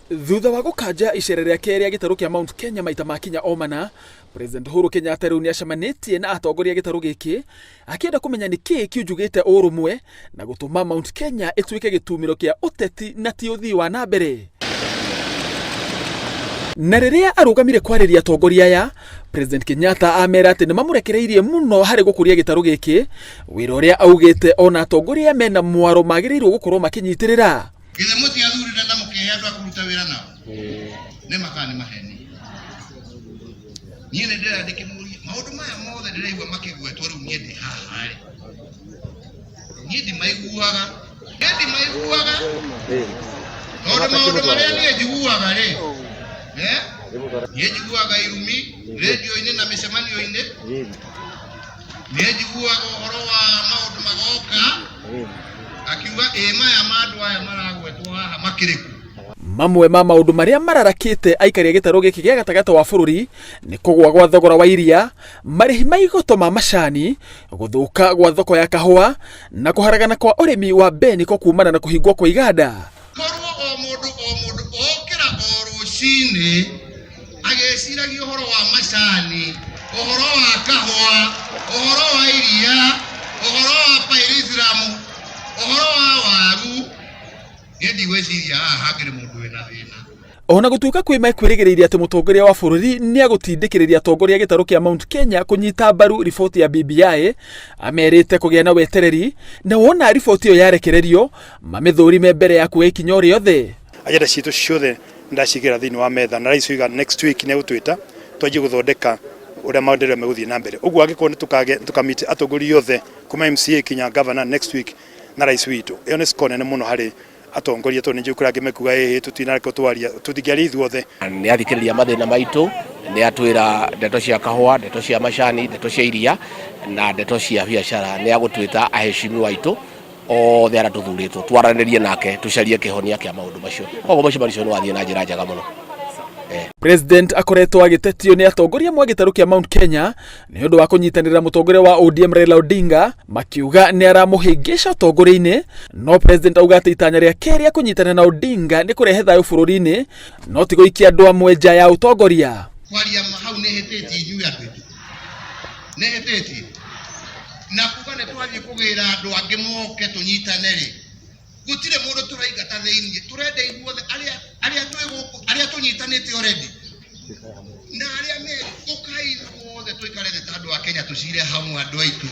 Thutha wa gukanja icera rĩake rĩa gitaru kia Mount Kenya maita makinya omana, President Uhuru Kenyatta riu niacemanitie na atongoria gitaru giki akienda kumenya niki kiunjugite urumwe na gutuma Mount Kenya ituike gitumiro kia uteti na ti uthii wa na mbere. Na riria arugamire kwariria atongoria aya, President Kenyatta amera ati nimamurekereirie muno hari gukuria gitaru giki, wira uria augite ona atongoria mena mwaro magirirwo gukorwo makinyitirira. Githe muti athurire na mukihe andu akuruta wira nao ne makani maheni nie ne ndira ndikimuri maundu maya mothe ndiraigua makigwetwo riu nie ndi haha ri nie ndi maiguaga tondu maundu maria nie njiguaga ri nie njiguaga irumi radio-ini na mucemanio-ini nie njiguaga uhoro wa maundu magoka akiuga maya mandu aya maragwetwo haha makiriku. Mamwe ma maundu maria mararakite aikari gitaru giki gia gatagata wa bururi ni kugwa gwa thogora wa iria, marihi ma igoto ma macani, guthuka gwa thoko ya kahua na kuharagana kwa urimi wa beni ko kumana na kuhingwo kwa iganda. Korwo o mundu okira o rucini ageciragia uhoro wa macani, uhoro wa kahua, uhoro wa iria, uhoro wa pairislamu, uhoro wa waru yendi gweciria hagire mundu wina thina. Ona gutuka kwi makwirigiria ati mutongoria wa bururi ni agutindikiriria atongoria gitaru kia Mount Kenya kunyita mbaru riboti ya BBI, amerite kugia na wetereri na wona riboti yo yarekererio mamithurime mbere ya kuwa ikinya othe. Ajenda citu ciothe ndacigira thini wa metha na rais wiga next week ne gutwita twaje guthondeka uria maundu meguthie na mbere. Uguo agikone tukamiti atongoria othe kuma MCA kinya governor next week na rais witu. Iyo ni sikone muno hari atongoria to ninje kura ngimekuga tutinareke twaria tutigiari ithuothe ni athikiriria mathina maitu, ni atwira ndeto cia kahua, ndeto cia macani, ndeto cia iria na ndeto cia biashara. Ni agutwita aheshimi waitu othe ara tuthuritwo twaranirie nake tucarie kihonia kia maundu macio. Koguo mucemanio ni wathie na njira njega muno. President akoretwo agitetio ni atongoria mwa gitaru kia Mount Kenya ni undu wa kunyitanira mutongoria wa ODM Raila Odinga makiuga ni aramuhingisha utongoria-ini, no President auga ati itanya ria keria kunyitanira na Odinga ni kurehe thayu bururi-ini no ti guikia andu amwe nja ya utongoria. Kwaria hau ne heteti inyui andu ne heteti na kuga ne twathie kugira andu angi moke tunyitane ri gutire mundu turaigata thiini turenda ithuothe aria tunyitanite already na aria me ukai ithuothe tuikarete andu a Kenya tucire hamwe andu aitu.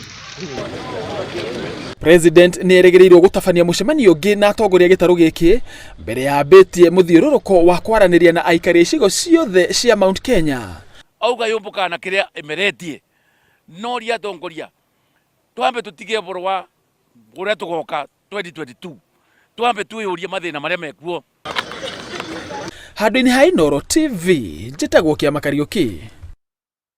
President ni eregereirwo gutabania mucemanio ungi na atongoria gitaru giki mbere ya ambitie muthiururuko wa kwaraniria na aikari icigo ciothe cia Mount Kenya. Auga yumbuka na kiria emeretie noria atongoria twambe tutigie boro wa uria tugoka 2022 twambe tuyurie mathina maria mekuo. Handũ-inĩ ha Inooro TV njĩtagwo Kĩama Kariũki.